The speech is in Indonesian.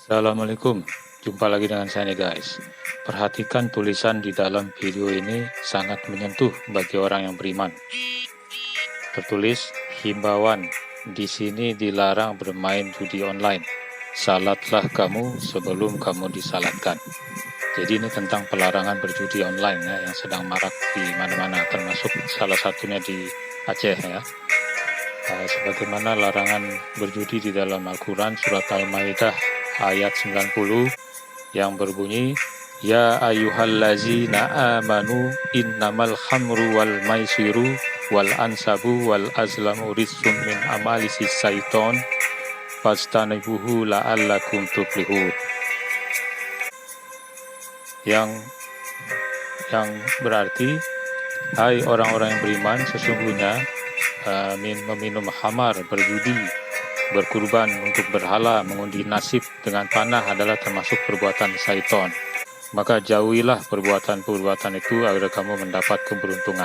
Assalamualaikum, jumpa lagi dengan saya nih guys. Perhatikan tulisan di dalam video ini sangat menyentuh bagi orang yang beriman. Tertulis, himbauan, di sini dilarang bermain judi online. Salatlah kamu sebelum kamu disalatkan. Jadi ini tentang pelarangan berjudi online ya, yang sedang marak di mana-mana, termasuk salah satunya di Aceh ya. Sebagaimana larangan berjudi di dalam Al-Quran surat Al-Maidah ayat 90 yang berbunyi, Ya ayyuhallazina amanu innamal khamru wal maisiru wal ansabu wal azlamu rizqun min amalisi syaiton fastanibuhu la'allakum tuflihun. Yang berarti, hai orang-orang yang beriman, sesungguhnya meminum khamar, berjudi, berkurban untuk berhala, mengundi nasib dengan panah adalah termasuk perbuatan syaitan. Maka jauhilah perbuatan-perbuatan itu agar kamu mendapat keberuntungan.